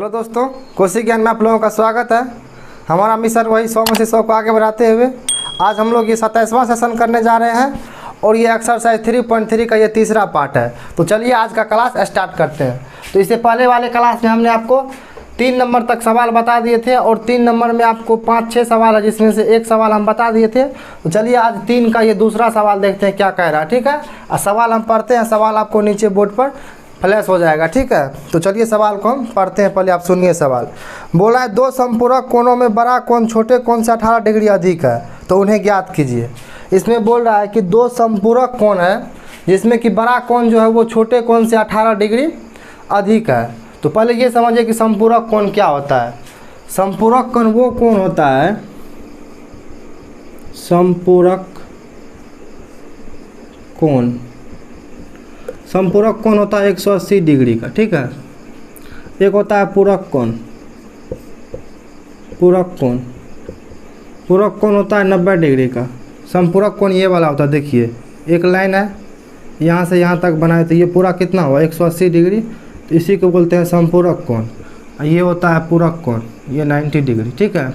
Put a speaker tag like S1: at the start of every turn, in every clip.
S1: दोस्तों, कोशी ज्ञान में आप लोगों का स्वागत है। हमारा मिशन वही 100 में से 100 को आगे बढ़ाते हुए आज हम लोग ये 27वां सेशन करने जा रहे हैं और ये एक्सरसाइज 3.3 का ये तीसरा पार्ट है। तो चलिए आज का क्लास स्टार्ट करते हैं। तो इससे पहले वाले क्लास में हमने आपको 3 नंबर तक सवाल बता दिए थे और 3 नंबर में आपको 5-6 सवाल है जिसमें से एक सवाल हम बता दिए थे। तो चलिए आज 3 का ये दूसरा सवाल देखते हैं क्या कह रहा है। ठीक है, और सवाल हम पढ़ते हैं, सवाल आपको नीचे बोर्ड पर फ्लैश हो जाएगा। ठीक है, तो चलिए सवाल को हम पढ़ते हैं। पहले आप सुनिए सवाल। बोला है दो संपूरक कोणों में बड़ा कोण छोटे कोण से 18 डिग्री अधिक है, तो उन्हें ज्ञात कीजिए। इसमें बोल रहा है कि दो संपूरक कोण है जिसमें कि बड़ा कोण जो है वो छोटे कोण से 18 डिग्री अधिक है। तो पहले ये समझिए कि संपूरक कोण क्या होता है। संपूरक कोण वो कोण होता है, संपूरक कोण, संपूरक कोण होता है 180 डिग्री का। ठीक है, एक होता है पूरक कोण, पूरक कोण, पूरक कोण होता है 90 डिग्री का। संपूरक कोण ये वाला होता है, देखिए एक लाइन है यहाँ से यहाँ तक बनाए तो ये पूरा कितना हुआ 180 डिग्री, तो इसी को बोलते हैं संपूरक कोण। ये होता है पूरक कोण, ये 90 डिग्री। ठीक है,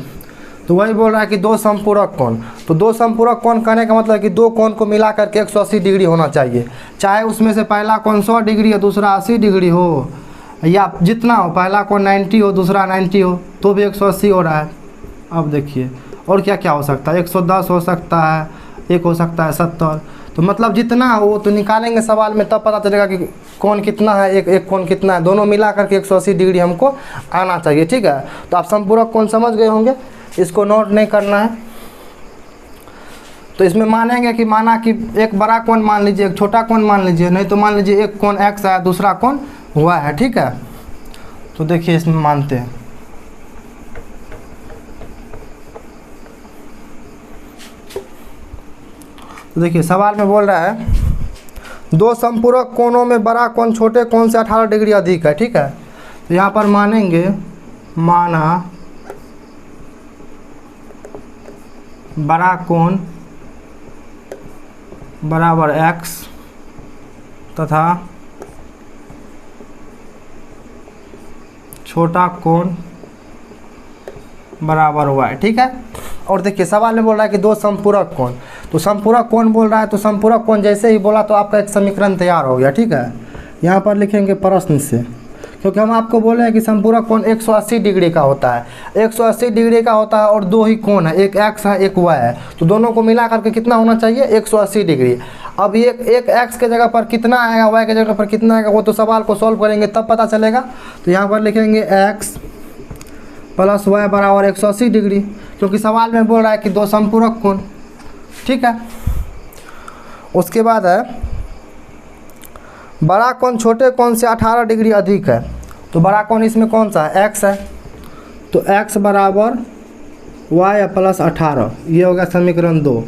S1: तो वही बोल रहा है कि दो संपूरक कोण। तो दो संपूरक कोण कहने का मतलब है कि दो कोण को मिला करके 180 डिग्री होना चाहिए, चाहे उसमें से पहला कोण 100 डिग्री या दूसरा 80 डिग्री हो, या जितना हो, पहला कोण 90 हो दूसरा 90 हो तो भी 180 हो रहा है। अब देखिए और क्या क्या हो सकता है, 110 हो सकता है, एक हो सकता है 70। तो मतलब जितना हो तो निकालेंगे सवाल में, तब पता चलेगा कि कोण कितना है, एक कोण कितना है, दोनों मिला करके 180 डिग्री हमको आना चाहिए। ठीक है, तो आप संपूरक कोण समझ गए होंगे, इसको नोट नहीं करना है। तो इसमें मानेंगे कि माना कि एक बड़ा कोण मान लीजिए, एक छोटा कोण मान लीजिए, नहीं तो मान लीजिए एक कोण x है दूसरा कोण y है। ठीक है, तो देखिए इसमें मानते हैं। तो देखिए सवाल में बोल रहा है दो संपूरक कोणों में बड़ा कोण छोटे कोण से 18 डिग्री अधिक है। ठीक है, तो यहाँ पर मानेंगे, माना बड़ा कोण बराबर x तथा छोटा कोण बराबर y। ठीक है, और देखिए सवाल में बोल रहा है कि दो संपूरक कोण, तो संपूरक कोण बोल रहा है तो संपूरक कोण जैसे ही बोला तो आपका एक समीकरण तैयार हो गया। ठीक है, यहाँ पर लिखेंगे प्रश्न से, क्योंकि हम आपको बोले हैं कि संपूरक कोण 180 डिग्री का होता है, 180 डिग्री का होता है और दो ही कोण है, एक x है एक y है, तो दोनों को मिला करके कितना होना चाहिए 180 डिग्री। अब ये एक x के जगह पर कितना आएगा, y के जगह पर कितना आएगा, वो तो सवाल को सॉल्व करेंगे तब पता चलेगा। तो यहाँ पर लिखेंगे x प्लस y बराबर 180 डिग्री, क्योंकि सवाल में बोल रहा है कि दो संपूरक कोण। ठीक है, उसके बाद है बड़ा कोण छोटे कोण से 18 डिग्री अधिक है। तो बड़ा कोण इसमें कौन सा है, x है, तो x बराबर y प्लस 18, ये हो गया समीकरण 2।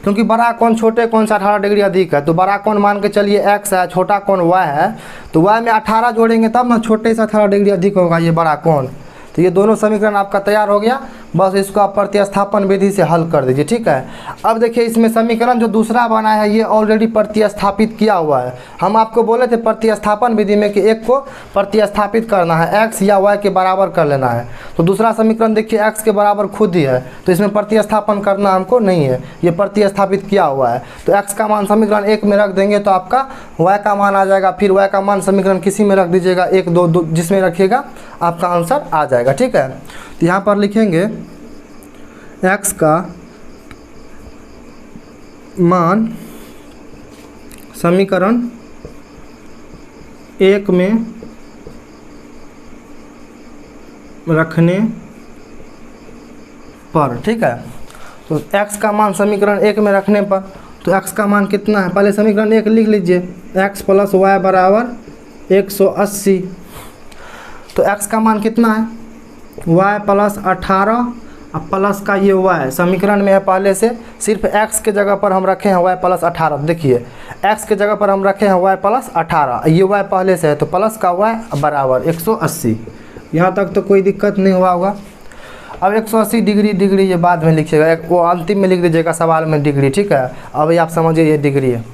S1: क्योंकि बड़ा कोण छोटे कोण से 18 डिग्री अधिक है, तो बड़ा कोण मान के चलिए x है, छोटा कोण y है, तो y में 18 जोड़ेंगे तब ना छोटे से 18 डिग्री अधिक होगा ये बड़ा कोण। तो ये दोनों समीकरण आपका तैयार हो गया, बस इसको आप प्रतिस्थापन विधि से हल कर दीजिए। ठीक है, अब देखिए इसमें समीकरण जो दूसरा बना है ये ऑलरेडी प्रतिस्थापित किया हुआ है। हम आपको बोले थे प्रतिस्थापन विधि में कि एक को प्रतिस्थापित करना है, x या y के बराबर कर लेना है। तो दूसरा समीकरण देखिए x के बराबर खुद ही है, तो इसमें प्रतिस्थापन करना हमको नहीं है, ये प्रतिस्थापित किया हुआ है। तो x का मान समीकरण 1 में रख देंगे तो आपका y का मान आ जाएगा, फिर y का मान समीकरण किसी में रख दीजिएगा, 1 2 जिसमें रखिएगा आपका आंसर आ जाएगा। ठीक है, तो यहाँ पर लिखेंगे x का मान समीकरण 1 में रखने पर। ठीक है, तो x का मान समीकरण 1 में रखने पर, तो x का मान कितना है, पहले समीकरण 1 लिख लीजिए, x प्लस y बराबर 180। तो x का मान कितना है, y प्लस 18 अब प्लस का ये y समीकरण में है पहले से, सिर्फ x के जगह पर हम रखे हैं y प्लस 18। देखिए x के जगह पर हम रखे हैं y प्लस 18, ये y पहले से है तो प्लस का y बराबर 180। यहाँ तक तो कोई दिक्कत नहीं हुआ होगा। अब 180 डिग्री ये बाद में लिखिएगा, वो अंतिम में लिख दीजिएगा सवाल में डिग्री। ठीक है, अभी आप समझिए ये डिग्री है।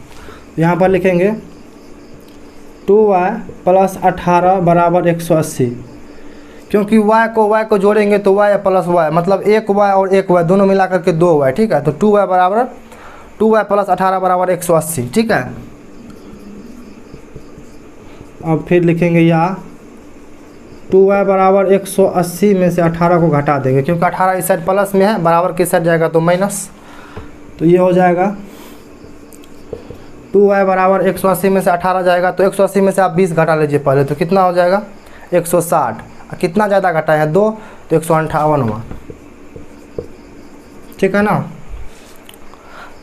S1: यहाँ पर लिखेंगे 2y प्लस 18 बराबर 180, क्योंकि y को जोड़ेंगे तो y प्लस y, मतलब एक y और एक y दोनों मिला करके 2y, ठीक है। तो 2y बराबर 2y प्लस 18 बराबर 180, ठीक है। अब फिर लिखेंगे यहाँ 2y बराबर 180 में से 18 को घटा देंगे, क्योंकि 18 इस साइड प्लस में है, बराबर किस साइड जाएगा तो माइनस। तो ये हो जाएगा 2y बराबर 180 में से 18 जाएगा, तो 180 में से आप 20 घटा लीजिए पहले, तो कितना हो जाएगा 160। कितना ज़्यादा घटा है 2, तो 158 हुआ, ठीक है ना।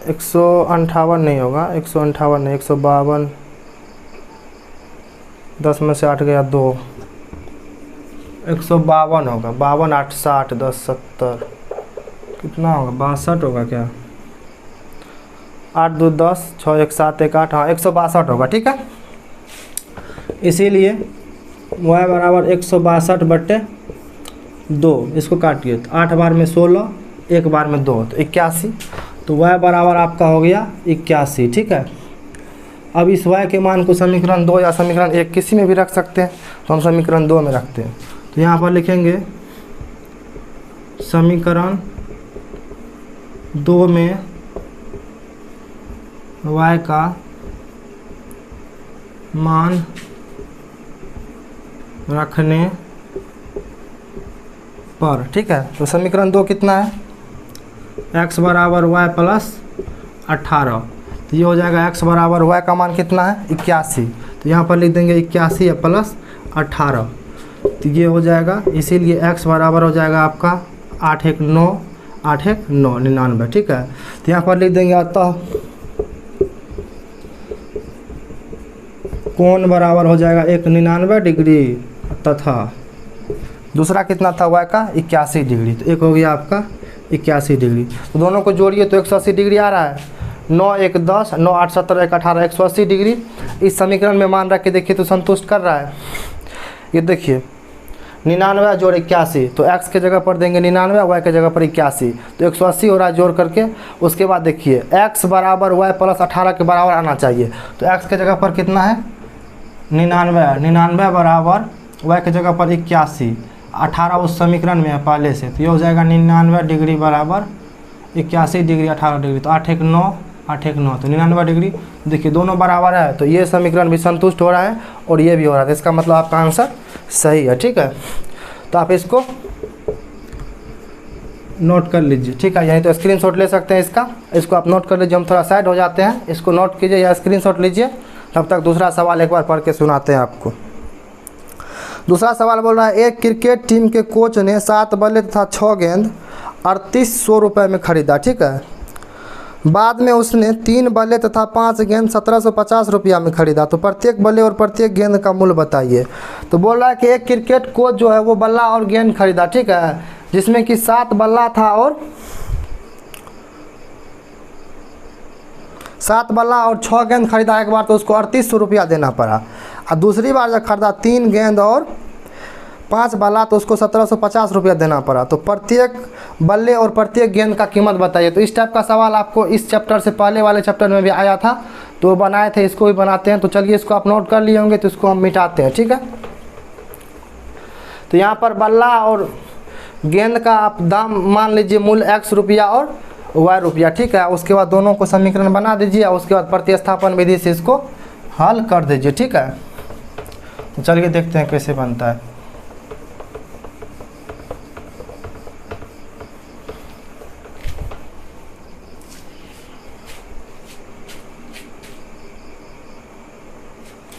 S1: 158 नहीं होगा, 158 नहीं, 152, 10 में से 8 गया 2, 152 होगा। 52 8 60 10 70, कितना होगा 62 होगा क्या, 8 2 10 6 1 7 1 8, हाँ 162 होगा, ठीक है। इसीलिए y बराबर 162/2, इसको काटिए तो 8 बार में 16, 1 बार में 2, तो 81। तो y बराबर आपका हो गया 81, ठीक है। अब इस y के मान को समीकरण 2 या समीकरण 1 किसी में भी रख सकते हैं, तो हम समीकरण 2 में रखते हैं। तो यहाँ पर लिखेंगे समीकरण 2 में y का मान रखने पर, ठीक है। तो समीकरण 2 कितना है, x बराबर y प्लस 18, तो ये हो जाएगा x बराबर y का मान कितना है 81, तो यहाँ पर लिख देंगे 81 या प्लस 18, तो ये हो जाएगा। इसीलिए x बराबर हो जाएगा आपका 8 1 9 8 1 9 99, ठीक है। तो यहाँ पर लिख देंगे अतः कोण बराबर हो जाएगा 199 डिग्री तथा दूसरा कितना था y का 81 डिग्री, तो एक हो गया आपका 81 डिग्री। तो दोनों को जोड़िए तो 180 डिग्री आ रहा है। 9 1 10 9 8 17 1 18 180 डिग्री इस समीकरण में मान रख के देखिए तो संतुष्ट कर रहा है। ये देखिए 99 जोड़ 81, तो x के जगह पर देंगे 99, y के जगह पर 81, तो 180 हो रहा है जोड़ करके। उसके बाद देखिए x बराबर y प्लस 18 के बराबर आना चाहिए, तो x के जगह पर कितना है 99 बराबर y के जगह पर 81, 18 उस समीकरण में है पहले से, तो ये हो जाएगा 99 डिग्री बराबर 81 डिग्री 18 डिग्री, तो 8 1 9 8 1 9, तो 99 डिग्री। देखिए दोनों बराबर है, तो ये समीकरण भी संतुष्ट हो रहा है और ये भी हो रहा है, तो इसका मतलब आपका आंसर सही है, ठीक है। तो आप इसको नोट कर लीजिए, ठीक है। यहीं तो स्क्रीनशॉट ले सकते हैं इसको आप नोट कर लीजिए। हम थोड़ा साइड हो जाते हैं, इसको नोट कीजिए या स्क्रीनशॉट लीजिए, तब तक दूसरा सवाल एक बार पढ़ के सुनाते हैं आपको। दूसरा सवाल बोल रहा है एक क्रिकेट टीम के कोच ने 7 बल्ले तथा 6 गेंद 3800 रुपये में खरीदा, ठीक है। बाद में उसने 3 बल्ले तथा 5 गेंद 1750 रुपया में खरीदा, तो प्रत्येक बल्ले और प्रत्येक गेंद का मूल्य बताइए। तो बोल रहा है कि एक क्रिकेट कोच जो है वो बल्ला और गेंद खरीदा, ठीक है, जिसमें कि 7 बल्ला था और 7 बल्ला और 6 गेंद खरीदा एक बार, तो उसको 3800 रुपया देना पड़ा। और दूसरी बार जब खरीदा 3 गेंद और 5 बल्ला, तो उसको 1750 रुपया देना पड़ा। तो प्रत्येक बल्ले और प्रत्येक गेंद का कीमत बताइए। तो इस टाइप का सवाल आपको इस चैप्टर से पहले वाले चैप्टर में भी आया था, तो बनाए थे, इसको भी बनाते हैं। तो चलिए इसको आप नोट कर लिए होंगे, तो इसको हम मिटाते हैं, ठीक है। तो यहाँ पर बल्ला और गेंद का आप दाम मान लीजिए मूल्य x रुपया और y रुपया, ठीक है। उसके बाद दोनों को समीकरण बना दीजिए और उसके बाद प्रतिस्थापन विधि से इसको हल कर दीजिए, ठीक है। तो चलिए देखते हैं कैसे बनता है।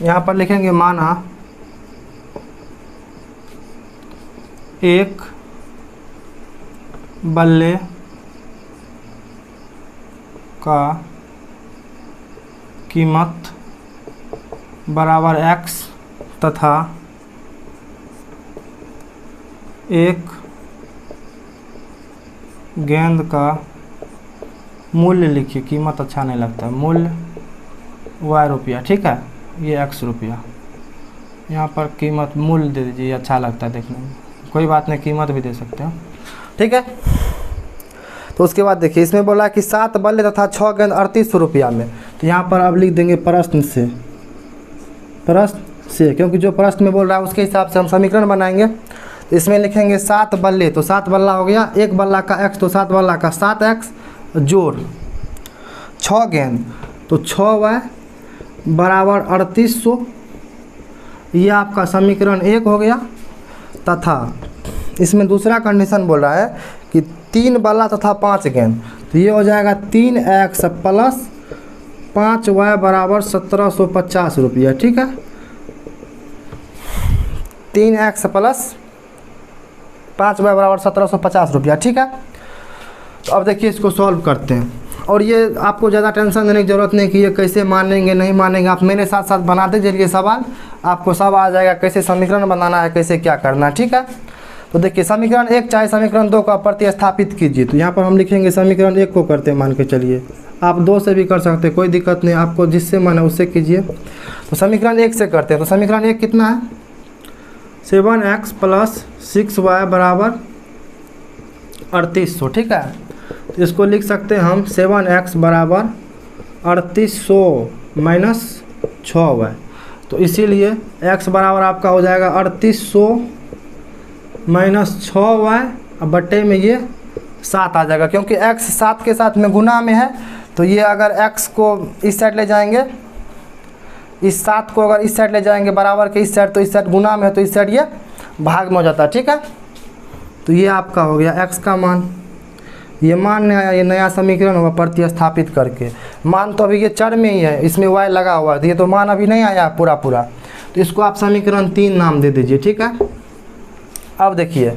S1: यहाँ पर लिखेंगे माना एक बल्ले का कीमत बराबर x तथा एक गेंद का मूल्य लिखिए, कीमत अच्छा नहीं लगता है, मूल्य y रुपया, ठीक है, ये x रुपया। यहाँ पर कीमत मूल्य दे दीजिए, अच्छा लगता है देखने में, कोई बात नहीं, कीमत भी दे सकते हो, ठीक है। तो उसके बाद देखिए इसमें बोला कि 7 बल्ले तथा 6 गेंद 3800 रुपया में, तो यहाँ पर अब लिख देंगे प्रश्न से, क्योंकि जो प्रश्न में बोल रहा है उसके हिसाब से हम समीकरण बनाएंगे। इसमें लिखेंगे 7 बल्ले, तो 7 बल्ला हो गया, 1 बल्ला का x तो 7 बल्ला का 7x जोड़ 6 गेंद तो 6y बराबर 3800। ये आपका समीकरण 1 हो गया। तथा इसमें दूसरा कंडीशन बोल रहा है कि 3 बल्ला तथा 5 गेंद, तो ये हो जाएगा 3x प्लस 5y बराबर 1750 रुपया। ठीक है, 3x प्लस 5y बराबर 1750 रुपया। ठीक है, तो अब देखिए इसको सॉल्व करते हैं। और ये आपको ज़्यादा टेंशन देने की ज़रूरत नहीं कि ये कैसे मानेंगे नहीं मानेंगे, आप मेरे साथ साथ बनाते चलिए सवाल, आपको सब आ जाएगा कैसे समीकरण बनाना है, कैसे क्या करना है। ठीक है, तो देखिए समीकरण 1 चाहे समीकरण 2 का प्रतिस्थापित कीजिए। तो यहाँ पर हम लिखेंगे समीकरण 1 को करते हैं, मान के चलिए, आप 2 से भी कर सकते हैं, कोई दिक्कत नहीं, आपको जिससे मन है उससे कीजिए। तो समीकरण 1 से करते हैं। तो समीकरण 1 कितना है, 7x प्लस 6y बराबर 3800। ठीक है, तो इसको लिख सकते हैं हम 7x बराबर 3800 माइनस 6y। तो इसीलिए x बराबर आपका हो जाएगा 3800 माइनस 6y, अब बट्टे में ये 7 आ जाएगा, क्योंकि x 7 के साथ में गुना में है। तो ये अगर x को इस साइड ले जाएंगे, इस 7 को अगर इस साइड ले जाएंगे बराबर के इस साइड, तो इस साइड गुना में है, तो इस साइड ये भाग में हो जाता है। ठीक है, तो ये आपका हो गया x का मान, ये मान नया, ये नया समीकरण होगा प्रतिस्थापित करके। मान तो अभी ये चर में ही है, इसमें y लगा हुआ है, तो ये तो मान अभी नहीं आया पूरा पूरा, तो इसको आप समीकरण 3 नाम दे दीजिए। ठीक है, अब देखिए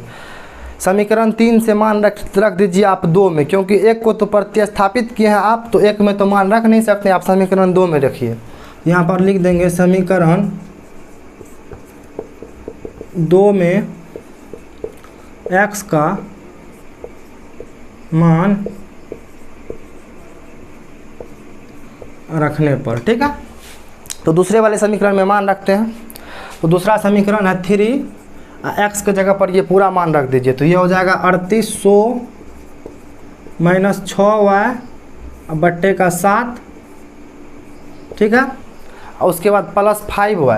S1: समीकरण 3 से मान रख दीजिए आप 2 में, क्योंकि 1 को तो प्रतिस्थापित किए हैं आप, तो 1 में तो मान रख नहीं सकते, आप समीकरण 2 में रखिए। यहाँ पर लिख देंगे समीकरण 2 में x का मान रखने पर। ठीक है, तो दूसरे वाले समीकरण में मान रखते हैं। तो दूसरा समीकरण है 3, x के जगह पर ये पूरा मान रख दीजिए, तो ये हो जाएगा 3800 माइनस 6y बट्टे का 7। ठीक है, और उसके बाद प्लस 5y,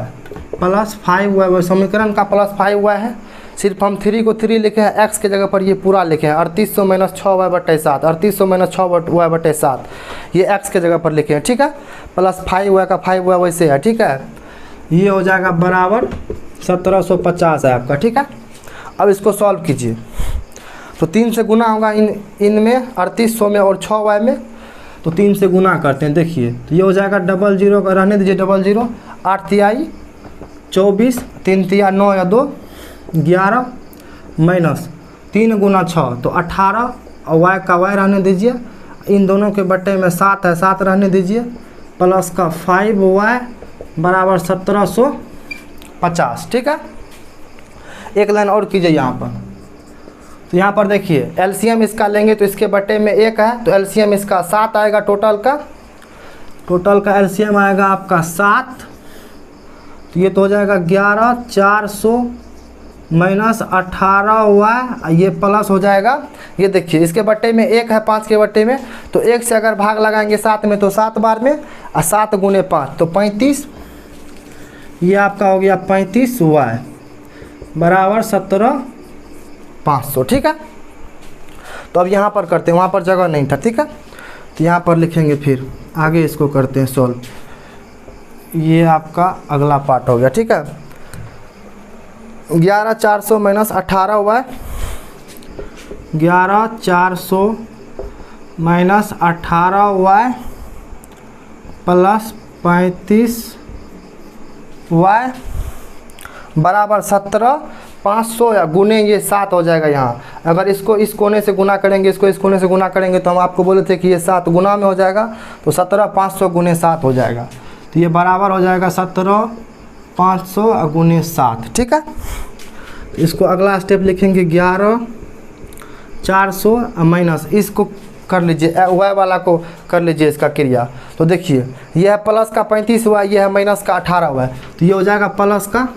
S1: प्लस 5y, वो समीकरण का प्लस 5y है, सिर्फ हम 3 को 3 लिखे हैं, x के जगह पर ये पूरा लिखे हैं 3800 माइनस 6y बट्टे 7, 3800 माइनस 6y बट्टे 7, ये x के जगह पर लिखे हैं। ठीक है, प्लस 5y का 5y वैसे है। ठीक है, ये हो जाएगा बराबर 1750 है आपका। ठीक है, अब इसको सॉल्व कीजिए। तो 3 से गुना होगा इनमें 3800 में और 6y में, तो 3 से गुना करते हैं। देखिए तो ये हो जाएगा 00 का रहने दीजिए, 00, 8 तिहाई 24, 3 तिया 9 या 2 11 माइनस 3 गुना 6 तो 18, और y का y रहने दीजिए, इन दोनों के बट्टे में 7 है, 7 रहने दीजिए, प्लस का 5y बराबर 1750। ठीक है, एक लाइन और कीजिए यहाँ पर। तो यहाँ पर देखिए एलसीएम इसका लेंगे तो इसके बट्टे में 1 है, तो एलसीएम इसका 7 आएगा, टोटल का एलसीएम आएगा आपका 7, तो ये तो हो जाएगा 11400 माइनस 18y, ये प्लस हो जाएगा। ये देखिए इसके बट्टे में 1 है, 5 के बट्टे में, तो 1 से अगर भाग लगाएंगे 7 में तो 7 बार में, और 7 गुने 5 तो 35, ये आपका हो गया 35y बराबर 17500। ठीक है, तो अब यहाँ पर करते हैं, वहाँ पर जगह नहीं था। ठीक है, तो यहाँ पर लिखेंगे, फिर आगे इसको करते हैं सॉल्व। ये आपका अगला पार्ट हो गया। ठीक है, 11400 minus 18y, 11400 minus 18y plus 35y बराबर 17500, या गुने ये 7 हो जाएगा। यहाँ अगर इसको इस कोने से गुना करेंगे, इसको इस कोने से गुना करेंगे, तो हम आपको बोले थे कि ये 7 गुना में हो जाएगा, तो 17500 गुने 7 हो जाएगा, तो ये बराबर हो जाएगा 17500 गुने 7। ठीक है, इसको अगला स्टेप लिखेंगे 11400 माइनस, इसको कर लीजिए, y वाला को कर लीजिए इसका क्रिया। तो देखिए यह है प्लस का 35y, यह है माइनस का 18y, तो ये हो जाएगा प्लस का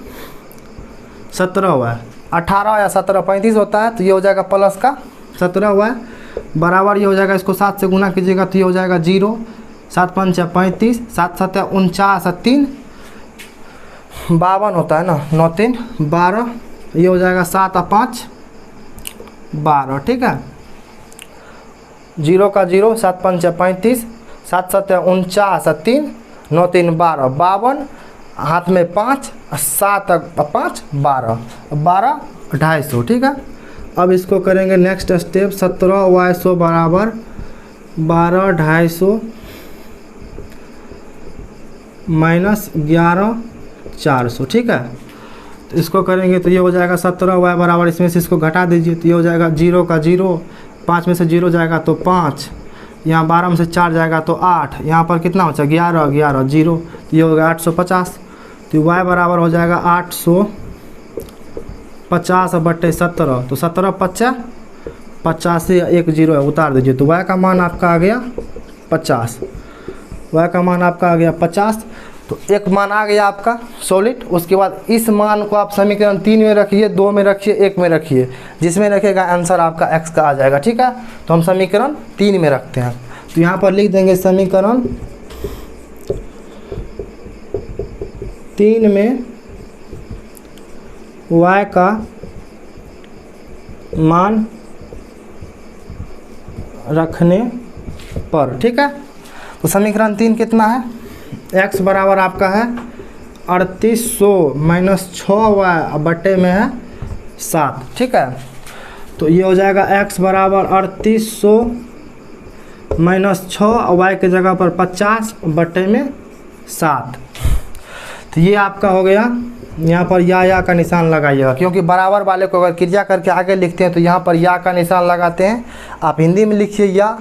S1: 17y, 18 या 17 35 होता है, तो ये हो जाएगा प्लस का 17y बराबर, ये हो जाएगा, इसको 7 से गुना कीजिएगा तो ये हो जाएगा 0, 7 5 35, 7 7 49, 3 52 होता है ना, 9 3 12 ये हो जाएगा 7 और 5 12, ठीक है। 0 का 0, 7 पंच 35, 7 7 49, 3 9 3 12, 52, हाथ में 5, 7 5 12, 12 250, ठीक है। अब इसको करेंगे नेक्स्ट स्टेप, 17y100 बराबर 12 250 माइनस 11 400, ठीक है। तो इसको करेंगे तो ये हो जाएगा 17y बराबर, इसमें से इसको घटा दीजिए तो ये हो जाएगा 0 का 0, 5 में से 0 जाएगा तो 5, यहाँ 12 में से 4 जाएगा तो 8, यहाँ पर कितना बचा 11 11 0, तो ये हो गया 850। तो y बराबर हो जाएगा 850 बट्टे 17, तो 17 50 50 से 1 0 है, उतार दीजिए तो y का मान आपका आ गया 50, y का मान आपका आ गया 50। तो एक मान आ गया आपका सॉलिड। उसके बाद इस मान को आप समीकरण 3 में रखिए, 2 में रखिए, 1 में रखिए, जिसमें रखेगा आंसर आपका x का आ जाएगा, ठीक है। तो हम समीकरण 3 में रखते हैं, तो यहाँ पर लिख देंगे समीकरण 3 में y का मान रखने पर, ठीक है। तो समीकरण 3 कितना है, x बराबर आपका है 3800 माइनस 6y बट्टे में है 7, ठीक है। तो ये हो जाएगा x बराबर 3800 माइनस 6 और y के जगह पर 50 बट्टे में 7। तो ये आपका हो गया। यहाँ पर या का निशान लगाइएगा, क्योंकि बराबर वाले को अगर क्रिया करके आगे लिखते हैं तो यहाँ पर या का निशान लगाते हैं। आप हिंदी में लिखिए या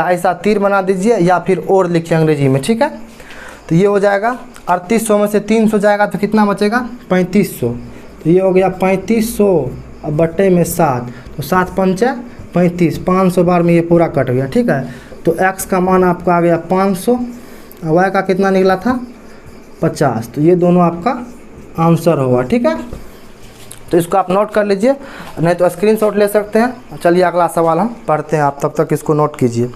S1: ऐसा तीर बना दीजिए, या फिर और लिखिए अंग्रेजी में, ठीक है। तो ये हो जाएगा 3800 में से 300 जाएगा तो कितना बचेगा 3500, तो ये हो गया 3500 बट्टे में 7, तो 7 पंच 35, 500 बार में ये पूरा कट गया, ठीक है। तो x का मान आपका आ गया 500, y का कितना निकला था 50, तो ये दोनों आपका आंसर होगा, ठीक है। तो इसको आप नोट कर लीजिए, नहीं तो स्क्रीनशॉट ले सकते हैं। चलिए अगला सवाल हम पढ़ते हैं, आप तब तक इसको नोट कीजिए।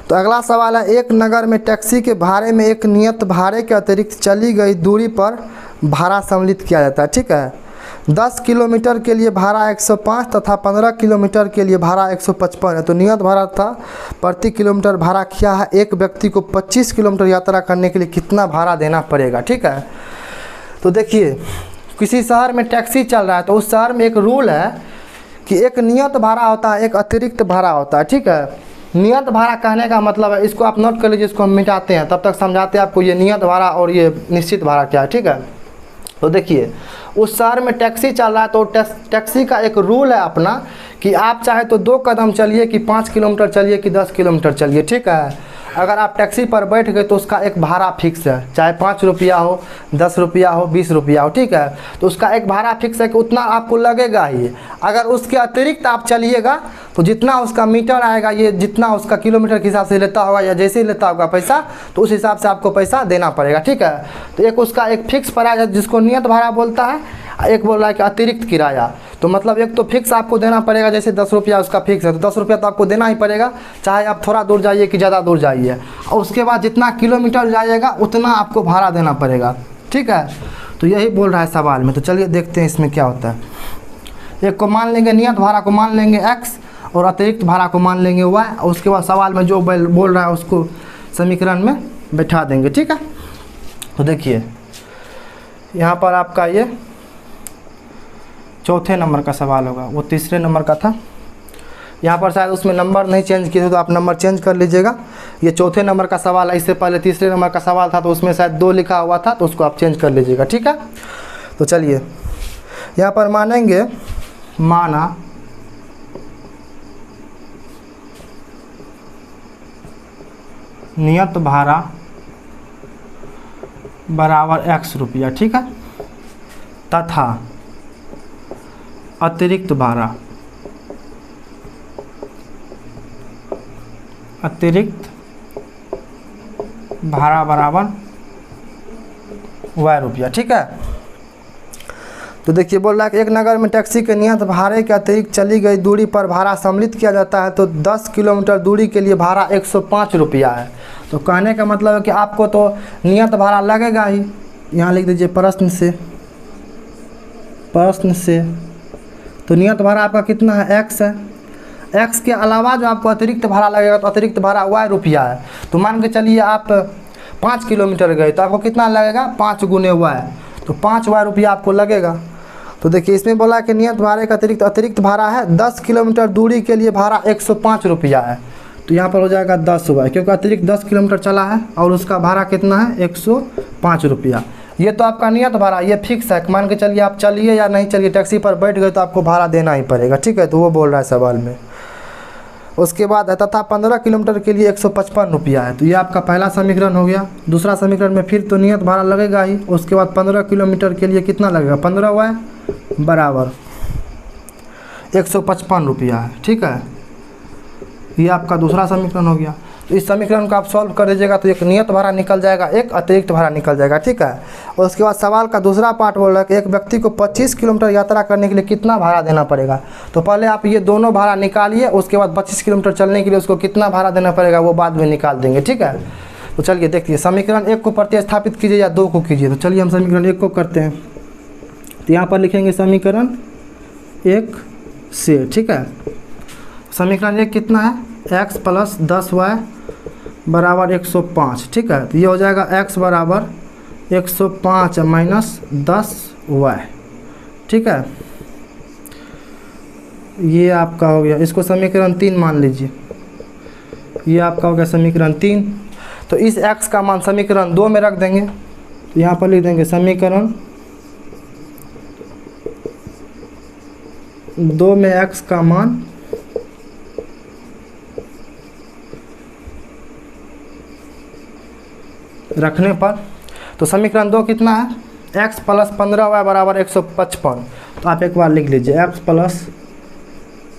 S1: तो अगला सवाल है, एक नगर में टैक्सी के भाड़े में एक नियत भाड़े के अतिरिक्त चली गई दूरी पर भाड़ा सम्मिलित किया जाता है, ठीक है। 10 किलोमीटर के लिए भाड़ा 105 तथा 15 किलोमीटर के लिए भाड़ा 155 है। तो नियत भाड़ा था प्रति किलोमीटर भाड़ा क्या है, एक व्यक्ति को 25 किलोमीटर यात्रा करने के लिए कितना भाड़ा देना पड़ेगा, ठीक है। तो देखिए, किसी शहर में टैक्सी चल रहा है तो उस शहर में एक रूल है कि एक नियत भाड़ा होता है, एक अतिरिक्त भाड़ा होता है, ठीक है। नियत भाड़ा कहने का मतलब है, इसको आप नोट कर लीजिए, इसको हम मिटाते हैं, तब तक समझाते हैं आपको ये नियत भाड़ा और ये निश्चित भाड़ा क्या है, ठीक है। तो देखिए, उस शहर में टैक्सी चल रहा है तो टैक्सी का एक रूल है अपना कि आप चाहे तो 2 कदम चलिए, कि 5 किलोमीटर चलिए, कि 10 किलोमीटर चलिए, ठीक है। अगर आप टैक्सी पर बैठ गए तो उसका एक भाड़ा फिक्स है, चाहे 5 रुपया हो, 10 रुपया हो, 20 रुपया हो, ठीक है। तो उसका एक भाड़ा फिक्स है कि उतना आपको लगेगा ही। अगर उसके अतिरिक्त आप चलिएगा तो जितना उसका मीटर आएगा, ये जितना उसका किलोमीटर के हिसाब से लेता होगा या जैसे ही लेता होगा पैसा, तो उस हिसाब से आपको पैसा देना पड़ेगा, ठीक है। तो एक उसका एक फिक्स प्राइस है जिसको नियत भाड़ा बोलता है, एक बोल रहा है कि अतिरिक्त किराया। तो मतलब एक तो फिक्स आपको देना पड़ेगा, जैसे 10 रुपया उसका फिक्स है तो 10 रुपया तो आपको देना ही पड़ेगा, चाहे आप थोड़ा दूर जाइए कि ज़्यादा दूर जाइए। और उसके बाद जितना किलोमीटर जाइएगा उतना आपको भाड़ा देना पड़ेगा, ठीक है। तो यही बोल रहा है सवाल में। तो चलिए देखते हैं इसमें क्या होता है। एक को मान लेंगे, नियत भाड़ा को मान लेंगे x और अतिरिक्त भाड़ा को मान लेंगे y, और उसके बाद सवाल में जो बोल रहा है उसको समीकरण में बैठा देंगे, ठीक है। तो देखिए, यहाँ पर आपका ये चौथे नंबर का सवाल होगा, वो तीसरे नंबर का था। यहाँ पर शायद उसमें नंबर नहीं चेंज किए थे तो आप नंबर चेंज कर लीजिएगा। ये चौथे नंबर का सवाल है, इससे पहले तीसरे नंबर का सवाल था तो उसमें शायद 2 लिखा हुआ था, तो उसको आप चेंज कर लीजिएगा, ठीक है। तो चलिए यहाँ पर मानेंगे, माना नियत भाड़ा बराबर x रुपया, ठीक है, तथा अतिरिक्त भाड़ा बराबर y रुपया, ठीक है। तो देखिए, बोल रहा है कि एक नगर में टैक्सी के नियत भाड़े के अतिरिक्त चली गई दूरी पर भाड़ा सम्मिलित किया जाता है। तो 10 किलोमीटर दूरी के लिए भाड़ा 105 रुपया है। तो कहने का मतलब है कि आपको तो नियत भाड़ा लगेगा ही। यहाँ लिख दीजिए प्रश्न से प्रश्न से। तो नियत भाड़ा आपका कितना है, x है। x के अलावा जो आपको अतिरिक्त भाड़ा लगेगा, तो अतिरिक्त भाड़ा y रुपया है। तो मान के चलिए आप 5 किलोमीटर गए तो आपको कितना लगेगा, 5 गुने y, तो 5 y रुपया आपको लगेगा। तो देखिए इसमें बोला कि नियत भाड़े का अतिरिक्त भाड़ा है 10 किलोमीटर दूरी के लिए भाड़ा 105 रुपया है। तो यहाँ पर हो जाएगा 10 y, क्योंकि अतिरिक्त 10 किलोमीटर चला है और उसका भाड़ा कितना है, 105 रुपया। ये तो आपका नियत भाड़ा, ये फिक्स है। मान के चलिए आप चलिए या नहीं चलिए, टैक्सी पर बैठ गए तो आपको भाड़ा देना ही पड़ेगा, ठीक है। तो वो बोल रहा है सवाल में। उसके बाद है तथा 15 किलोमीटर के लिए 155 रुपया है। तो ये आपका पहला समीकरण हो गया। दूसरा समीकरण में फिर तो नियत भाड़ा लगेगा ही। उसके बाद 15 किलोमीटर के लिए कितना लगेगा, 15 y बराबर 155 रुपया है, ठीक है। ये आपका दूसरा समीकरण हो गया। तो इस समीकरण को आप सॉल्व कर दीजिएगा तो एक नियत भाड़ा निकल जाएगा, एक अतिरिक्त भाड़ा निकल जाएगा, ठीक है। और उसके बाद सवाल का दूसरा पार्ट बोल रहा है कि एक व्यक्ति को 25 किलोमीटर यात्रा करने के लिए कितना भाड़ा देना पड़ेगा। तो पहले आप ये दोनों भाड़ा निकालिए, उसके बाद 25 किलोमीटर चलने के लिए उसको कितना भाड़ा देना पड़ेगा वो बाद में निकाल देंगे, ठीक है। तो चलिए देखिए, समीकरण 1 को प्रतिस्थापित कीजिए या 2 को कीजिए। तो चलिए हम समीकरण 1 को करते हैं। तो यहाँ पर लिखेंगे समीकरण 1 से, ठीक है। समीकरण 1 कितना है, x प्लस 10y बराबर 105, ठीक है। तो ये हो जाएगा x बराबर 105 माइनस 10y, ठीक है। ये आपका हो गया, इसको समीकरण 3 मान लीजिए। ये आपका हो गया समीकरण 3। तो इस x का मान समीकरण 2 में रख देंगे। तो यहाँ पर लिख देंगे समीकरण 2 में x का मान रखने पर, तो समीकरण 2 कितना है, x प्लस 15y बराबर 155। तो आप एक बार लिख लीजिए, x प्लस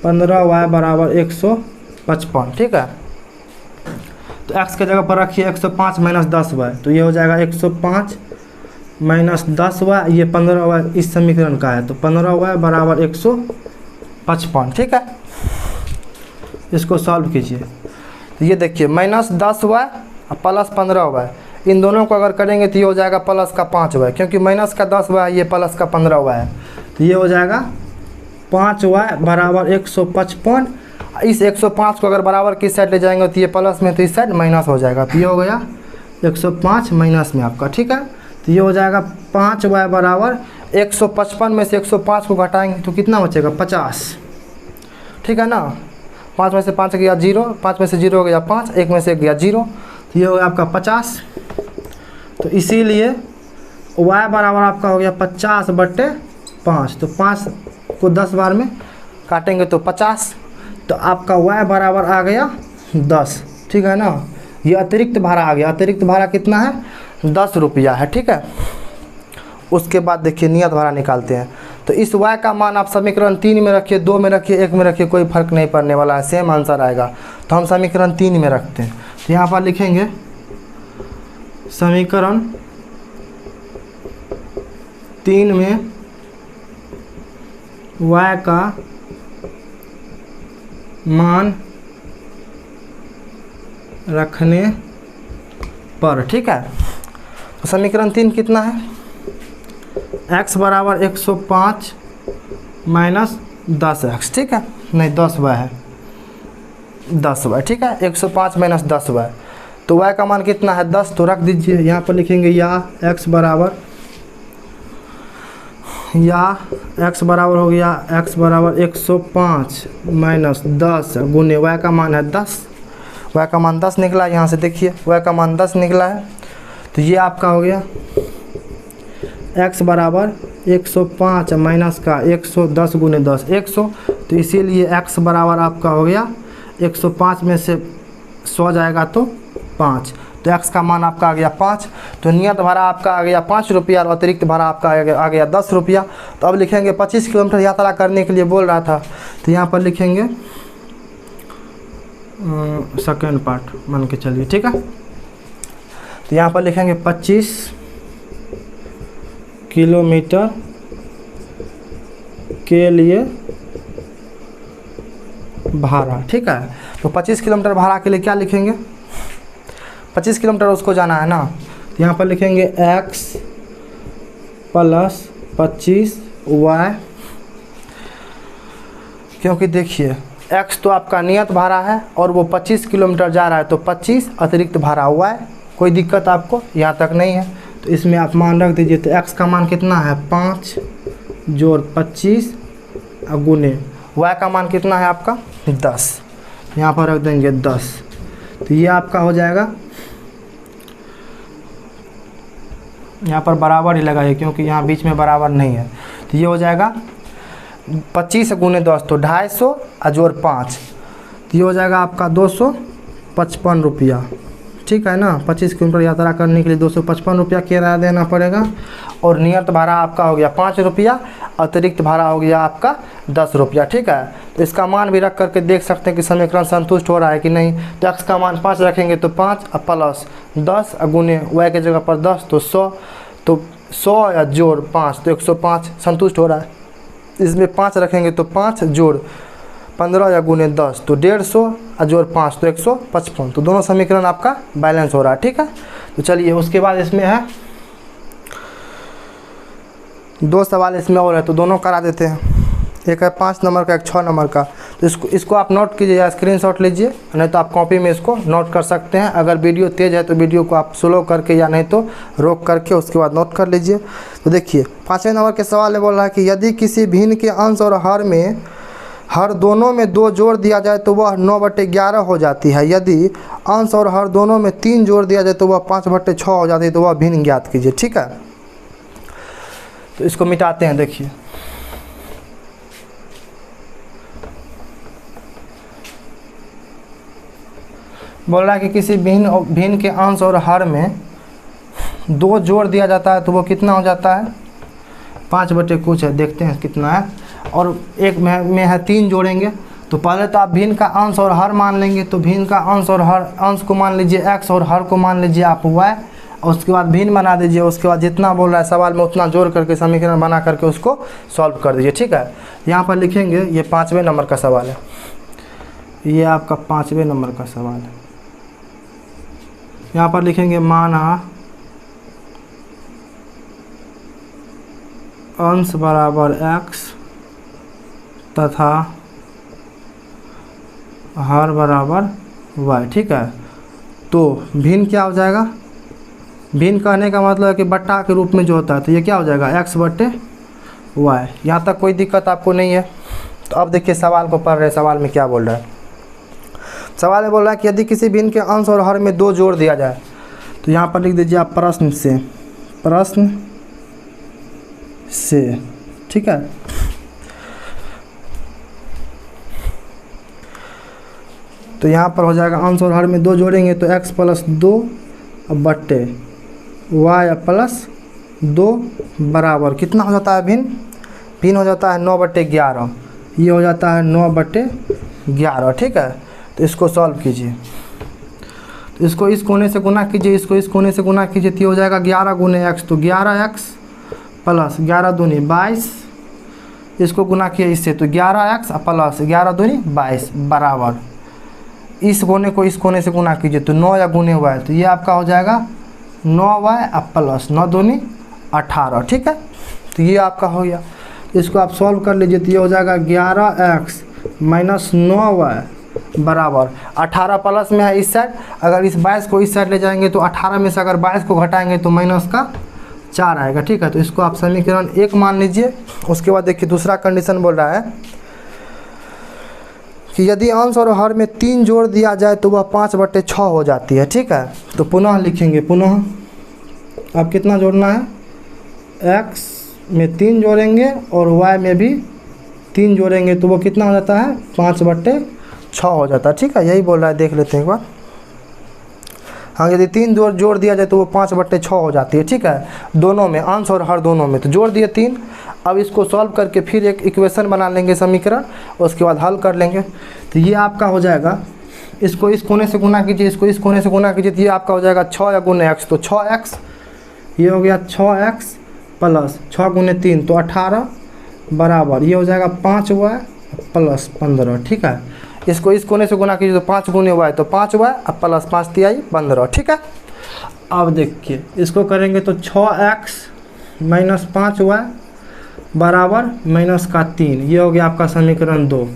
S1: 15y बराबर 155, ठीक है। तो x के जगह पर रखिए 105 माइनस 10y। तो ये हो जाएगा 105 माइनस 10y, ये 15y इस समीकरण का है। तो 15y बराबर 155, ठीक है। इसको सॉल्व कीजिए। तो ये देखिए माइनस 10y प्लस 15y, इन दोनों को अगर करेंगे तो ये हो जाएगा प्लस का 5y, क्योंकि माइनस का 10y है, ये प्लस का 15y है। तो ये हो जाएगा 5y बराबर 155। इस 105 को अगर बराबर किस साइड ले जाएंगे तो ये प्लस में, तो इस साइड माइनस हो जाएगा। तो ये हो गया 105 माइनस में आपका, ठीक है। तो ये हो जाएगा 5y बराबर 155 में से 105 को घटाएंगे तो कितना बचेगा, 50, ठीक है ना। 5 में से 5 गया 0, 5 में से 0 हो गया 5, 1 में से 1 गया 0। तो ये हो गया आपका 50। तो इसीलिए y बराबर आपका हो गया 50/5। तो 5 को 10 बार में काटेंगे तो 50। तो आपका y बराबर आ गया 10, ठीक है ना। ये अतिरिक्त भाड़ा आ गया। अतिरिक्त भाड़ा कितना है, 10 रुपया है, ठीक है। उसके बाद देखिए नियत भाड़ा निकालते हैं। तो इस y का मान आप समीकरण 3 में रखिए, 2 में रखिए, 1 में रखिए, कोई फर्क नहीं पड़ने वाला है, सेम आंसर आएगा। तो हम समीकरण 3 में रखते हैं। तो यहाँ पर लिखेंगे समीकरण 3 में y का मान रखने पर, ठीक है। तो समीकरण 3 कितना है, x बराबर 105 माइनस 10x, ठीक है। नहीं 10y है, 10y, ठीक है। 105 माइनस 10y। तो y का मान कितना है, 10। तो रख दीजिए। यहाँ पर लिखेंगे या x बराबर हो गया x बराबर 105 माइनस 10 गुने y का मान है 10। y का मान 10 निकला, यहाँ से देखिए y का मान 10 निकला है। तो ये आपका हो गया x बराबर 105 माइनस का 110 गुने 10, 100। तो इसीलिए x बराबर आपका हो गया 105 में से 100 जाएगा तो 5। तो x का मान आपका आ गया 5। तो नियत भाड़ा आपका आ गया 5 रुपया और अतिरिक्त भाड़ा आपका आ गया 10 रुपया। तो अब लिखेंगे 25 किलोमीटर यात्रा करने के लिए बोल रहा था। तो यहाँ पर लिखेंगे सेकेंड पार्ट मान के चलिए, ठीक है। तो यहाँ पर लिखेंगे 25 किलोमीटर के लिए भाड़ा, ठीक है। तो 25 किलोमीटर भाड़ा के लिए क्या लिखेंगे, 25 किलोमीटर उसको जाना है ना। तो यहाँ पर लिखेंगे x प्लस 25 वाई, क्योंकि देखिए x तो आपका नियत भाड़ा है और वो 25 किलोमीटर जा रहा है तो 25 अतिरिक्त भाड़ा वाई, कोई दिक्कत आपको यहाँ तक नहीं है। तो इसमें आप मान रख दीजिए। तो x का मान कितना है 5 जोड़ 25 गुने y का मान कितना है आपका 10, यहाँ पर रख देंगे 10। तो ये आपका हो जाएगा, यहाँ पर बराबर ही लगाइए क्योंकि यहाँ बीच में बराबर नहीं है। तो ये हो जाएगा 25 गुने 10 तो 250 और जोड़ 5, तो ये हो जाएगा आपका 255 रुपया, ठीक है ना। 25 किलोमीटर यात्रा करने के लिए 255 रुपया किराया देना पड़ेगा। और नियत भाड़ा आपका हो गया 5 रुपया, अतिरिक्त भाड़ा हो गया आपका 10 रुपया, ठीक है। तो इसका मान भी रख करके देख सकते हैं कि समीकरण संतुष्ट हो रहा है कि नहीं। तो x का मान 5 रखेंगे तो 5 और प्लस 10 गुने y के जगह पर 10 तो 100, तो 100 या जोड़ 5 तो 105 संतुष्ट हो रहा है। इसमें 5 रखेंगे तो 5 जोड़ 15 या गुने 10 तो 150 और जोड़ 5 तो 155। तो दोनों समीकरण आपका बैलेंस हो रहा है, ठीक है। तो चलिए उसके बाद इसमें है 2 सवाल इसमें और है, तो दोनों करा देते हैं। एक है 5 नंबर का, एक 6 नंबर का। तो इसको आप नोट कीजिए या स्क्रीनशॉट लीजिए, नहीं तो आप कॉपी में इसको नोट कर सकते हैं। अगर वीडियो तेज़ है तो वीडियो को आप स्लो करके या नहीं तो रोक करके उसके बाद नोट कर लीजिए। तो देखिए 5वें नंबर के सवाल में बोल रहा है कि यदि किसी भिन्न के अंश और हर दोनों में 2 जोड़ दिया जाए तो वह 9/11 हो जाती है। यदि अंश और हर दोनों में 3 जोड़ दिया जाए तो वह 5/6 हो जाती है। तो वह भिन्न ज्ञात कीजिए, ठीक है। तो इसको मिटाते हैं। देखिए बोल रहा है कि किसी भिन्न के अंश और हर में 2 जोड़ दिया जाता है तो वो कितना हो जाता है 5/कुछ है, देखते हैं कितना है। और एक में है 3 जोड़ेंगे। तो पहले तो आप भिन्न का अंश और हर मान लेंगे। तो भिन्न का अंश और हर, अंश को मान लीजिए x और हर को मान लीजिए आप y, और उसके बाद भिन्न बना दीजिए। उसके बाद जितना बोल रहा है सवाल में उतना जोड़ करके समीकरण बना करके उसको सॉल्व कर दीजिए, ठीक है। यहाँ पर लिखेंगे, ये 5वें नंबर का सवाल है, ये आपका 5वें नंबर का सवाल है। यहाँ पर लिखेंगे माना अंश बराबर x तथा हर बराबर y, ठीक है। तो भिन्न क्या हो जाएगा, भिन्न कहने का मतलब है कि बट्टा के रूप में जो होता है। तो ये क्या हो जाएगा x/y। यहाँ तक कोई दिक्कत आपको नहीं है। तो अब देखिए सवाल को पढ़ रहे हैं, सवाल में क्या बोल रहा है। सवाल में बोल रहा है कि यदि किसी भिन्न के अंश और हर में 2 जोड़ दिया जाए। तो यहाँ पर लिख दीजिए आप प्रश्न से, ठीक है। तो यहाँ पर हो जाएगा अंश और हर में 2 जोड़ेंगे तो x + 2 बट्टे y + 2 बराबर कितना हो जाता है भिन्न हो जाता है 9/11। ये हो जाता है 9/11, ठीक है। तो इसको सॉल्व कीजिए। तो इसको इस कोने से गुना कीजिए, इसको इस कोने से गुना कीजिए। तो हो जाएगा 11 गुने x, तो 11x + 11 दूनी 22। इसको गुना किया इससे तो 11x + 11 दूनी 22 बराबर, इस कोने को इस कोने से गुना कीजिए तो 9 या गुने y। तो ये आपका हो जाएगा 9y + 9 दूनी 18, ठीक है। तो ये आपका हो गया। इसको आप सॉल्व कर लीजिए। तो ये हो जाएगा 11x - 9y बराबर 18 प्लस में है इस साइड। अगर इस 22 को इस साइड ले जाएंगे तो 18 में से अगर 22 को घटाएंगे तो माइनस का 4 आएगा, ठीक है। तो इसको आप समीकरण 1 मान लीजिए। उसके बाद देखिए दूसरा कंडीशन बोल रहा है कि यदि अंश और हर में 3 जोड़ दिया जाए तो वह 5/6 हो जाती है, ठीक है। तो पुनः लिखेंगे, पुनः अब कितना जोड़ना है, x में 3 जोड़ेंगे और y में भी 3 जोड़ेंगे तो वो कितना हो जाता है 5/6 हो जाता है, ठीक है। यही बोल रहा है, देख लेते हैं एक बार। हाँ, यदि 3 जोड़ दिया जाए तो वो 5/6 हो जाती है, ठीक है। दोनों में, अंश और हर दोनों में। तो जोड़ दिए 3। अब इसको सॉल्व करके फिर एक इक्वेशन बना लेंगे समीकरण, उसके बाद हल कर लेंगे। तो ये आपका हो जाएगा, इसको इस कोने से गुना कीजिए, इसको इस कोने से गुना कीजिए। तो ये आपका हो जाएगा 6 या गुने x, तो 6x, ये हो गया 6x + 6 गुने 3 तो 18 बराबर, ये हो जाएगा 5y + 15, ठीक है। इसको इस कोने से गुना कीजिए तो 5 गुने y, तो 5y + 5 × 3 = 15, ठीक है। अब देखिए इसको करेंगे तो 6x - 5y बराबर माइनस का 3, ये हो गया आपका समीकरण 2।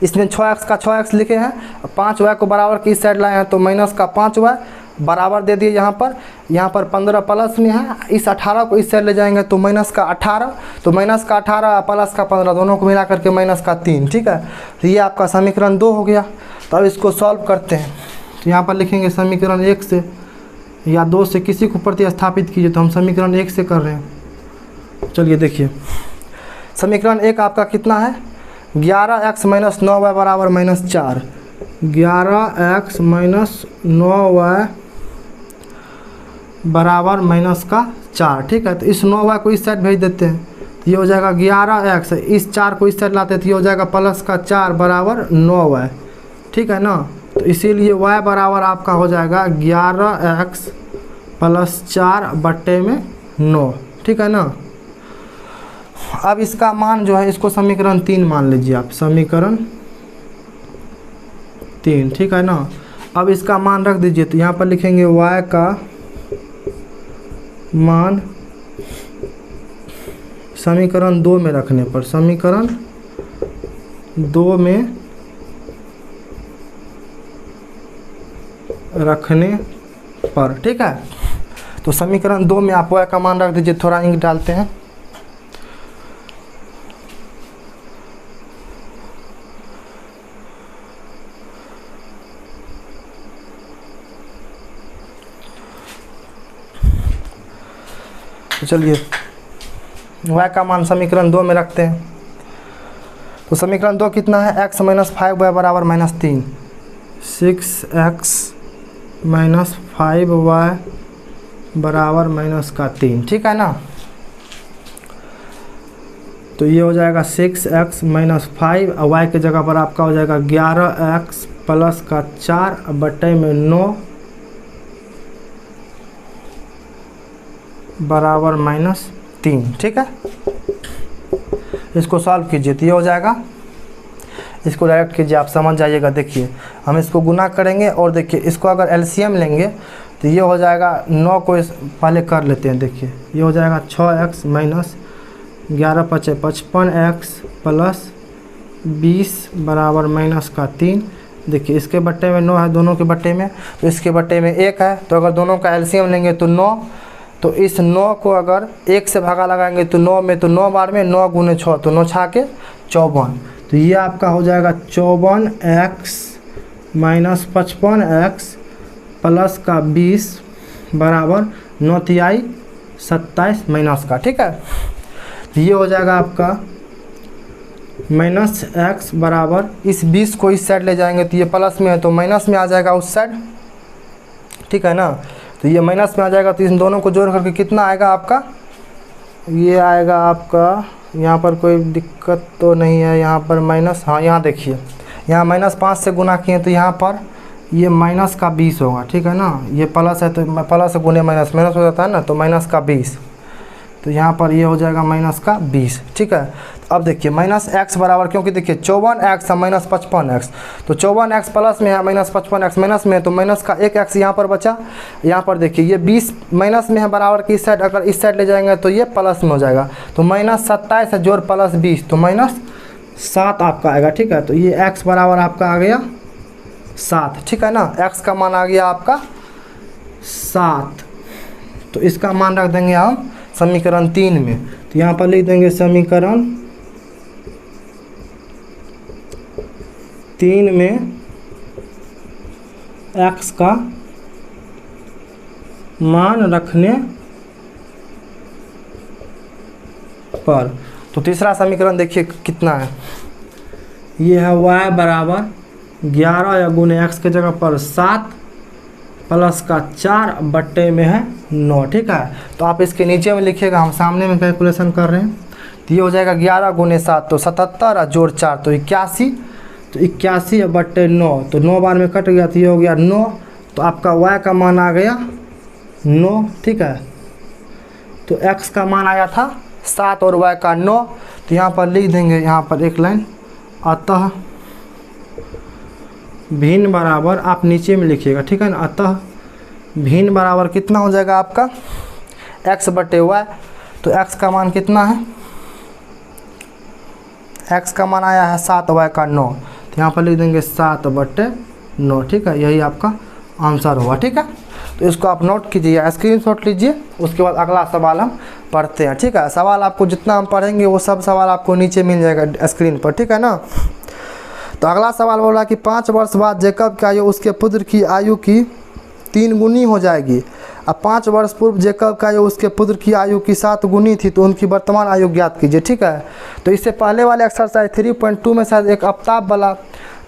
S1: इसमें 6x का 6x लिखे हैं, 5y को बराबर की इस साइड लाए हैं तो माइनस का 5y बराबर दे दिए। यहाँ पर 15 प्लस में है, इस 18 को इस साइड ले जाएंगे तो माइनस का 18, तो माइनस का 18 प्लस का 15 दोनों को मिला करके माइनस का 3, ठीक है। तो ये आपका समीकरण 2 हो गया। तो अब इसको सॉल्व करते हैं। तो यहाँ पर लिखेंगे समीकरण 1 से या 2 से किसी को प्रतिस्थापित कीजिए, तो हम समीकरण 1 से कर रहे हैं। चलिए देखिए, समीकरण 1 आपका कितना है, 11x माइनस 9y बराबर माइनस 4, 11x माइनस 9y बराबर माइनस का 4, ठीक है। तो इस 9y को इस साइड भेज देते हैं, तो ये हो जाएगा 11x, इस 4 को इस साइड लाते हैं तो ये हो जाएगा प्लस का 4 बराबर 9y, ठीक है ना। तो इसीलिए y बराबर आपका हो जाएगा 11x प्लस 4 बट्टे में 9, ठीक है ना। अब इसका मान जो है इसको समीकरण 3 मान लीजिए आप, समीकरण 3, ठीक है ना। अब इसका मान रख दीजिए, तो यहाँ पर लिखेंगे y का मान समीकरण 2 में रखने पर, समीकरण 2 में रखने पर, ठीक है। तो समीकरण 2 में आप y का मान रख दीजिए, थोड़ा इंक डालते हैं। तो चलिए y का मान समीकरण 2 में रखते हैं। तो समीकरण 2 कितना है, x माइनस 5y बराबर माइनस 3, 6x माइनस 5y बराबर माइनस का 3, ठीक है ना। तो ये हो जाएगा 6x माइनस 5 और y के जगह पर आपका हो जाएगा 11x प्लस का 4 बट्टे में 9 बराबर माइनस 3, ठीक है। इसको सॉल्व कीजिए तो ये हो जाएगा, इसको डायरेक्ट कीजिए, आप समझ जाइएगा। देखिए हम इसको गुना करेंगे और देखिए इसको अगर एलसीएम लेंगे तो ये हो जाएगा, 9 को पहले कर लेते हैं। देखिए ये हो जाएगा 6x माइनस 11 × 5 = 55x प्लस 20 बराबर माइनस का 3। देखिए इसके बट्टे में 9 है, दोनों के बट्टे में, तो इसके बट्टे में 1 है, तो अगर दोनों का एलसीएम लेंगे तो 9, तो इस 9 को अगर 1 से भागा लगाएंगे तो 9 में, तो 9 बार में 9 × 6, तो 9 × 6 = 54। तो ये आपका हो जाएगा 54x माइनस 55x प्लस का 20 बराबर 9 × 27 माइनस का, ठीक है। तो ये हो जाएगा आपका माइनस x बराबर, इस 20 को इस साइड ले जाएंगे तो ये प्लस में है तो माइनस में आ जाएगा उस साइड, ठीक है ना। तो ये माइनस में आ जाएगा, तो इन दोनों को जोड़ करके कितना आएगा आपका, ये आएगा आपका, यहाँ पर कोई दिक्कत तो नहीं है, यहाँ पर माइनस, हाँ यहाँ देखिए, यहाँ -5 से गुना किए तो यहाँ पर ये माइनस का 20 होगा, ठीक है ना। ये प्लस है तो प्लस से गुने माइनस माइनस हो जाता है ना, तो माइनस का 20, तो यहाँ पर ये हो जाएगा माइनस का 20, ठीक है। तो अब देखिए माइनस x बराबर, क्योंकि देखिए 54x है माइनस 55x, तो 54x प्लस में है माइनस 55x माइनस में है, तो माइनस का 1x यहाँ पर बचा। यहाँ पर देखिए ये 20 माइनस में है बराबर की इस साइड, अगर इस साइड ले जाएंगे तो ये प्लस में हो जाएगा, तो माइनस 27 है जोड़ प्लस 20, तो माइनस 7 आपका आएगा, ठीक है। तो ये x बराबर आपका आ गया 7, ठीक है ना। x का मान आ गया आपका 7, तो इसका मान रख देंगे हम समीकरण 3 में। तो यहाँ पर लिख देंगे समीकरण 3 में x का मान रखने पर। तो तीसरा समीकरण देखिए कितना है, ये है y बराबर 11 या गुने x के जगह पर 7 प्लस का 4 बट्टे में है 9, ठीक है। तो आप इसके नीचे में लिखिएगा, हम सामने में कैलकुलेशन कर रहे हैं। तो ये हो जाएगा 11 × 7 तो 77 और जोड़ 4 तो 81, तो 81 बट्टे 9, तो 9 बार में कट गया तो ये हो गया 9, तो आपका y का मान आ गया 9, ठीक है। तो x का मान आया था 7 और y का 9, तो यहाँ पर लिख देंगे, यहाँ पर एक लाइन, अतः भिन्न बराबर, आप नीचे में लिखिएगा, ठीक है ना। अतः भिन्न बराबर कितना हो जाएगा आपका x बटे y, तो x का मान कितना है एक्स का मान आया है 7, वाई का 9, तो यहाँ पर लिख देंगे 7/9। ठीक है, यही आपका आंसर होगा। ठीक है, तो इसको आप नोट कीजिए, स्क्रीनशॉट लीजिए। उसके बाद अगला सवाल हम पढ़ते हैं। ठीक है, सवाल आपको जितना हम पढ़ेंगे वो सब सवाल आपको नीचे मिल जाएगा स्क्रीन पर। ठीक है ना। तो अगला सवाल बोल रहा है कि 5 वर्ष बाद जेकब की आयु उसके पुत्र की आयु की 3 गुनी हो जाएगी। अब 5 वर्ष पूर्व जेकब का आयु उसके पुत्र की आयु की 7 गुनी थी, तो उनकी वर्तमान आयु ज्ञात कीजिए। ठीक है, तो इससे पहले वाले एक्सरसाइज 3.2 में शायद एक आफ्ताब वाला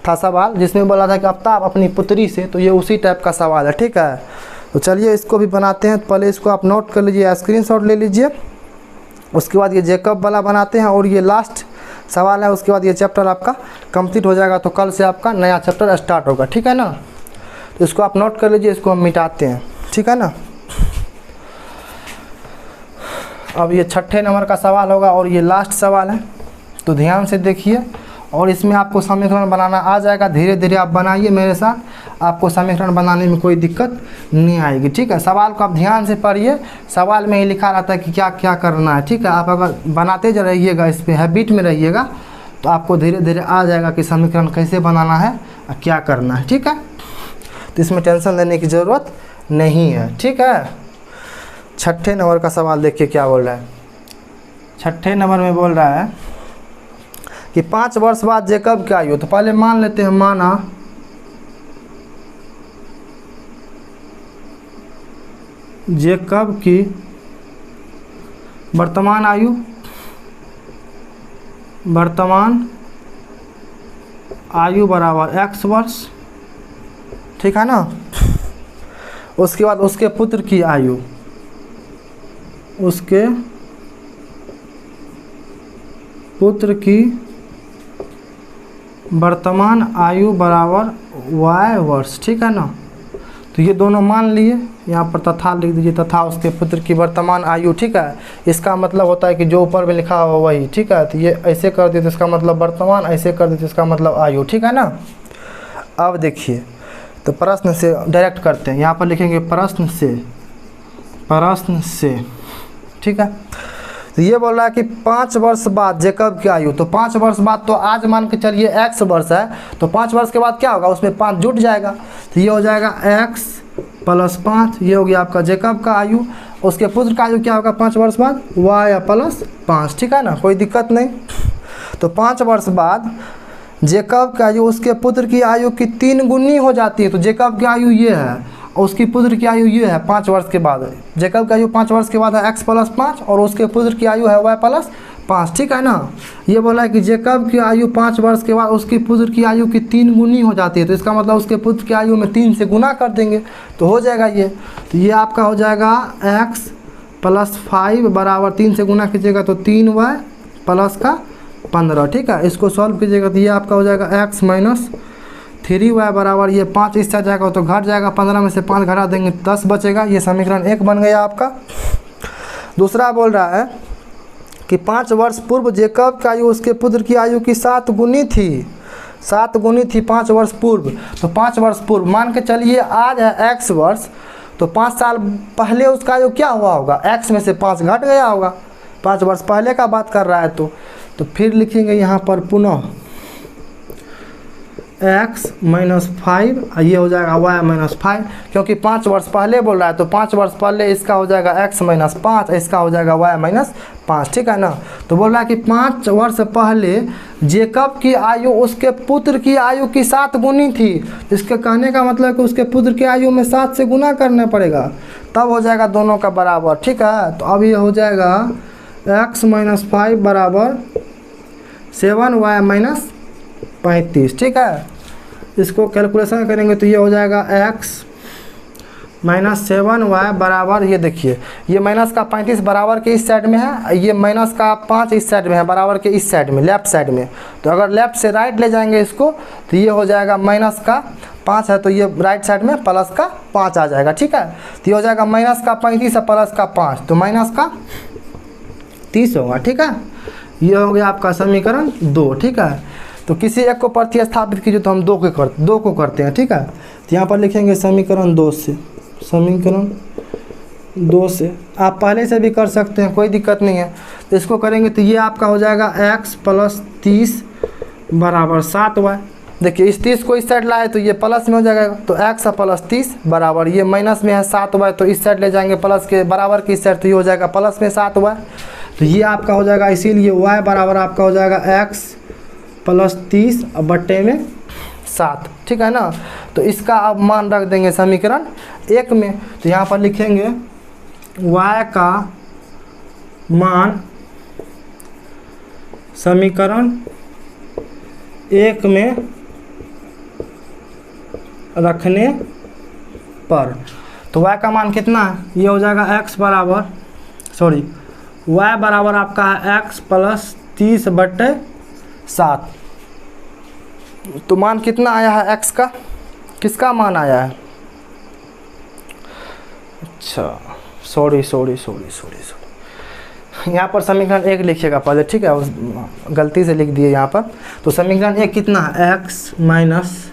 S1: था सवाल, जिसमें बोला था कि आफ्ताब अपनी पुत्री से, तो ये उसी टाइप का सवाल है। ठीक है, तो चलिए इसको भी बनाते हैं। पहले इसको आप नोट कर लीजिए, स्क्रीनशॉट ले लीजिए। उसके बाद ये जेकब वाला बनाते हैं और ये लास्ट सवाल है। उसके बाद ये चैप्टर आपका कंप्लीट हो जाएगा, तो कल से आपका नया चैप्टर स्टार्ट होगा। ठीक है ना, तो इसको आप नोट कर लीजिए, इसको हम मिटाते हैं। ठीक है ना। अब ये 6ठे नंबर का सवाल होगा और ये लास्ट सवाल है, तो ध्यान से देखिए। और इसमें आपको समीकरण बनाना आ जाएगा, धीरे धीरे आप बनाइए मेरे साथ, आपको समीकरण बनाने में कोई दिक्कत नहीं आएगी। ठीक है, सवाल को आप ध्यान से पढ़िए, सवाल में ही लिखा रहता है कि क्या क्या करना है। ठीक है, आप अगर बनाते जा रहिएगा, इस पर हैबिट में रहिएगा, तो आपको धीरे धीरे आ जाएगा कि समीकरण कैसे बनाना है और क्या करना है। ठीक है, तो इसमें टेंशन लेने की ज़रूरत नहीं है। ठीक है, 6ठे नंबर का सवाल देखिए क्या बोल रहा है। 6ठे नंबर में बोल रहा है कि 5 वर्ष बाद जेकब की आयु, तो पहले मान लेते हैं, माना जेकब की वर्तमान आयु बराबर x वर्ष। ठीक है ना। उसके बाद उसके पुत्र की आयु, उसके पुत्र की वर्तमान आयु बराबर y वर्ष। ठीक है ना, तो ये दोनों मान लिए, यहाँ पर तथा लिख दीजिए, तथा उसके पुत्र की वर्तमान आयु। ठीक है, इसका मतलब होता है कि जो ऊपर में लिखा हुआ वही। ठीक है, तो ये ऐसे कर दिए तो इसका मतलब वर्तमान, ऐसे कर दिए तो इसका मतलब आयु। ठीक है ना। अब देखिए, तो प्रश्न से डायरेक्ट करते हैं, यहाँ पर लिखेंगे प्रश्न से। ठीक है, तो ये बोल रहा है कि 5 वर्ष बाद जेकब की आयु, तो 5 वर्ष बाद, तो आज मान के चलिए x वर्ष है, तो 5 वर्ष के बाद क्या होगा, उसमें 5 जुट जाएगा, तो ये हो जाएगा x + 5। ये हो गया आपका जेकब का आयु। उसके पुत्र का आयु क्या होगा 5 वर्ष बाद, y + 5। ठीक है ना, कोई दिक्कत नहीं। तो 5 वर्ष बाद जेकब की आयु उसके पुत्र की आयु की 3 गुनी हो जाती है। तो जेकब की आयु ये है और उसकी पुत्र की आयु ये है 5 वर्ष के बाद। जेकब की आयु 5 वर्ष के बाद है x + 5 और उसके पुत्र की आयु है y + 5। ठीक है ना। ये बोला है कि जेकब की आयु 5 वर्ष के बाद उसकी पुत्र की आयु की 3 गुनी हो जाती है, तो इसका मतलब उसके पुत्र की आयु में 3 से गुना कर देंगे तो हो जाएगा ये। तो ये आपका हो जाएगा x + 5 बराबर 3 से गुना कीजिएगा तो 3y + 15। ठीक है, इसको सॉल्व कीजिएगा तो ये आपका हो जाएगा x - 3y बराबर, ये 5 इस साइड जाएगा तो घट जाएगा, 15 में से 5 घटा देंगे 10 बचेगा। ये समीकरण 1 बन गया आपका। दूसरा बोल रहा है कि 5 वर्ष पूर्व जेकब की आयु उसके पुत्र की आयु की 7 गुनी थी। 7 गुनी थी 5 वर्ष पूर्व। तो 5 वर्ष पूर्व मान के चलिए आज है x वर्ष, तो 5 साल पहले उसका आयु क्या हुआ होगा, x में से 5 घट गया होगा, 5 वर्ष पहले का बात कर रहा है। तो फिर लिखेंगे यहाँ पर पुनः x - 5, ये हो जाएगा y - 5, क्योंकि 5 वर्ष पहले बोल रहा है, तो 5 वर्ष पहले इसका हो जाएगा x - 5, इसका हो जाएगा y - 5। ठीक है ना। तो बोल रहा है कि 5 वर्ष पहले जेकब की आयु उसके पुत्र की आयु की 7 गुनी थी। इसके कहने का मतलब कि उसके पुत्र की आयु में 7 से गुना करना पड़ेगा, तब हो जाएगा दोनों का बराबर। ठीक है, तो अब ये हो जाएगा x - 5 बराबर 7y - 35। ठीक है, इसको कैलकुलेशन करेंगे तो ये हो जाएगा x - 7y बराबर, ये देखिए ये माइनस का 35 बराबर के इस साइड में है, ये माइनस का 5 इस साइड में है, बराबर के इस साइड में, लेफ्ट साइड में। तो अगर लेफ्ट से राइट ले जाएंगे इसको तो ये हो जाएगा माइनस का 5 है, तो ये राइट साइड में प्लस का 5 आ जाएगा। ठीक है, तो ये हो जाएगा माइनस का 35 है प्लस का 5, तो माइनस का 30 होगा। ठीक है, ये हो गया आपका समीकरण 2। ठीक है, तो किसी एक को प्रतिस्थापित कीजिए तो हम 2 को करते हैं। ठीक है, तो यहाँ पर लिखेंगे समीकरण 2 से, समीकरण 2 से आप पहले से भी कर सकते हैं, कोई दिक्कत नहीं है। इसको करेंगे तो ये आपका हो जाएगा x प्लस 30 बराबर 7y। देखिए इस 30 को इस साइड लाए तो ये प्लस में हो जाएगा, तो x प्लस 30 बराबर ये माइनस में है 7y, तो इस साइड ले जाएंगे प्लस के बराबर की इस साइड, तो ये हो जाएगा प्लस में 7y। तो ये आपका हो जाएगा, इसीलिए y बराबर आपका हो जाएगा x प्लस 30 बट्टे में 7, ठीक है ना। तो इसका अब मान रख देंगे समीकरण 1 में, तो यहाँ पर लिखेंगे y का मान समीकरण 1 में रखने पर, तो y का मान कितना है, ये हो जाएगा x बराबर y बराबर आपका है x प्लस 30 बट्टे 7। तो मान कितना आया है x का, किसका मान आया है, अच्छा सॉरी यहाँ पर समीकरण 1 लिखिएगा पहले, ठीक है, उस गलती से लिख दिए यहाँ पर। तो समीकरण 1 कितना है, x माइनस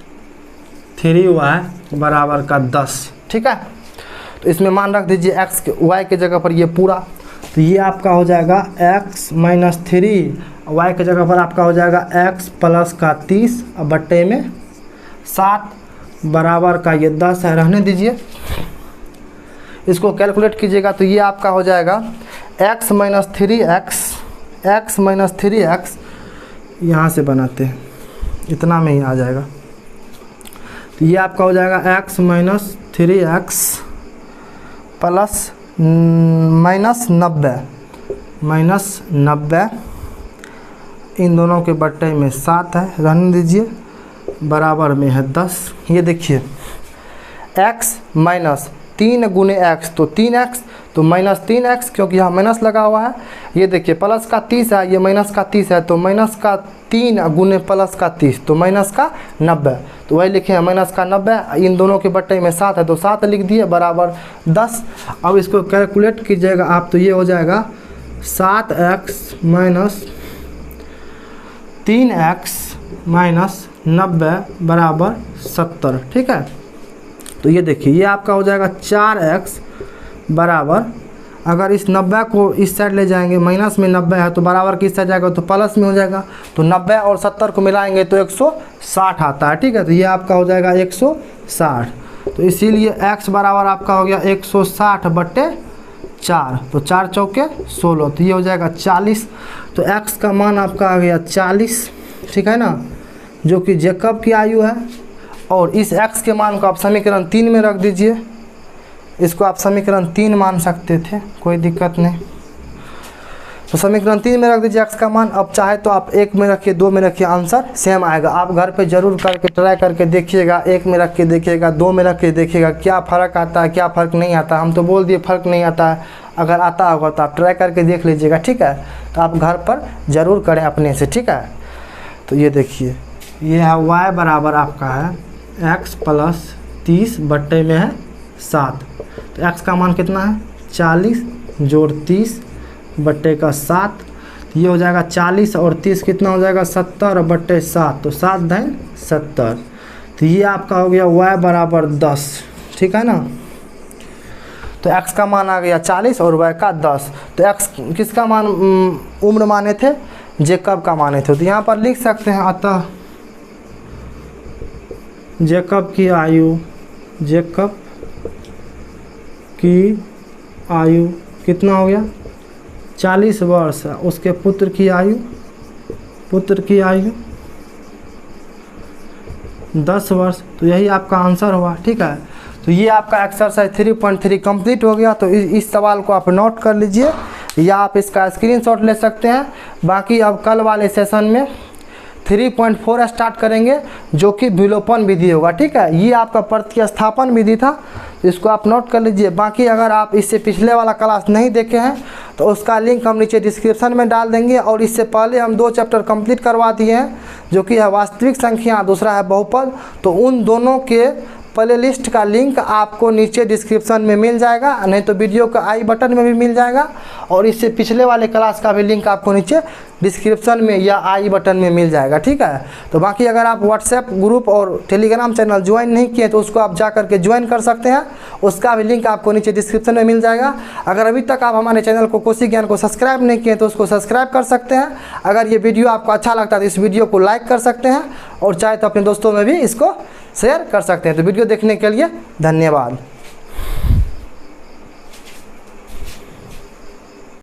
S1: 3y बराबर का 10, ठीक है। तो इसमें मान रख दीजिए x के y के जगह पर ये पूरा, तो ये आपका हो जाएगा x माइनस 3, y के जगह पर आपका हो जाएगा x प्लस का 30 बट्टे में 7 बराबर का ये 10 है, रहने दीजिए। इसको कैलकुलेट कीजिएगा तो ये आपका हो जाएगा x माइनस 3x यहाँ से बनाते हैं, इतना में ही आ जाएगा। तो ये आपका हो जाएगा x minus 3x plus minus 90 इन दोनों के बट्टे में 7 है, रहने दीजिए, बराबर में है 10। ये देखिए x माइनस 3 गुने x तो 3x, तो माइनस 3x क्योंकि यहाँ माइनस लगा हुआ है। ये देखिए प्लस का 30 है, ये माइनस का 30 है, तो माइनस का 3 गुने प्लस का 30 तो माइनस का 90, तो वही लिखे हैं माइनस का 90, इन दोनों के बट्टे में 7 है तो 7 लिख दिए बराबर 10। अब इसको कैलकुलेट कीजिएगा आप तो ये हो जाएगा 7x माइनस 3x माइनस 90 बराबर 70, ठीक है। तो ये देखिए ये आपका हो जाएगा 4x बराबर, अगर इस 90 को इस साइड ले जाएंगे, माइनस में 90 है तो बराबर किस साइड जाएगा तो प्लस में हो जाएगा, तो 90 और 70 को मिलाएंगे तो 160 आता है, ठीक है। तो ये आपका हो जाएगा 160, तो इसीलिए x बराबर आपका हो गया 160 बट्टे 4, तो 4 चौके 16, तो ये हो जाएगा 40। तो x का मान आपका आ गया 40, ठीक है ना, जो कि जेकब की आयु है। और इस x के मान को आप समीकरण 3 में रख दीजिए, इसको आप समीकरण 3 मान सकते थे, कोई दिक्कत नहीं। तो समीकरण 3 में रख दीजिए x का मान। अब चाहे तो आप 1 में रखिए, 2 में रखिए, आंसर सेम आएगा। आप घर पे ज़रूर करके ट्राई करके देखिएगा, 1 में रख के देखिएगा, 2 में रख के देखिएगा, क्या फ़र्क आता है क्या फ़र्क नहीं आता। हम तो बोल दिए फ़र्क नहीं आता है, अगर आता होगा तो आप ट्राई करके देख लीजिएगा, ठीक है। तो आप घर पर ज़रूर करें अपने से, ठीक है। तो ये देखिए ये है y बराबर आपका है x प्लस 30 बट्टे में है 7, तो x का मान कितना है 40 जोड़ 30 बट्टे का 7, तो ये हो जाएगा 40 और 30 कितना हो जाएगा 70 बट्टे 7, तो 7 दाइन 70, तो ये आपका हो गया y बराबर 10, ठीक है ना। तो x का मान आ गया 40 और y का 10। तो x किसका मान उम्र माने थे, जेकब का माने थे। तो यहाँ पर लिख सकते हैं अतः जेकब की आयु कितना हो गया 40 वर्ष, उसके पुत्र की आयु 10 वर्ष, तो यही आपका आंसर हुआ, ठीक है। तो ये आपका एक्सरसाइज 3.3 कंप्लीट हो गया। तो इस सवाल को आप नोट कर लीजिए या आप इसका स्क्रीनशॉट ले सकते हैं। बाकी अब कल वाले सेशन में 3.4 स्टार्ट करेंगे, जो कि विलोपन विधि होगा, ठीक है। ये आपका प्रतिस्थापन विधि था, इसको आप नोट कर लीजिए। बाकी अगर आप इससे पिछले वाला क्लास नहीं देखे हैं तो उसका लिंक हम नीचे डिस्क्रिप्शन में डाल देंगे। और इससे पहले हम 2 चैप्टर कंप्लीट करवा दिए हैं, जो कि है वास्तविक संख्या, दूसरा है बहुपद। तो उन दोनों के प्ले लिस्ट का लिंक आपको नीचे डिस्क्रिप्शन में मिल जाएगा, नहीं तो वीडियो का आई बटन में भी मिल जाएगा। और इससे पिछले वाले क्लास का भी लिंक आपको नीचे डिस्क्रिप्शन में या आई बटन में मिल जाएगा, ठीक है। तो बाकी अगर आप व्हाट्सएप ग्रुप और टेलीग्राम चैनल ज्वाइन नहीं किए तो उसको आप जा करके ज्वाइन कर सकते हैं, उसका भी लिंक आपको नीचे डिस्क्रिप्शन में मिल जाएगा। अगर अभी तक आप हमारे चैनल को कोसी ज्ञान को सब्सक्राइब नहीं किए तो उसको सब्सक्राइब कर सकते हैं। अगर ये वीडियो आपको अच्छा लगता है तो इस वीडियो को लाइक कर सकते हैं और चाहे तो अपने दोस्तों में भी इसको शेयर कर सकते हैं। तो वीडियो देखने के लिए धन्यवाद।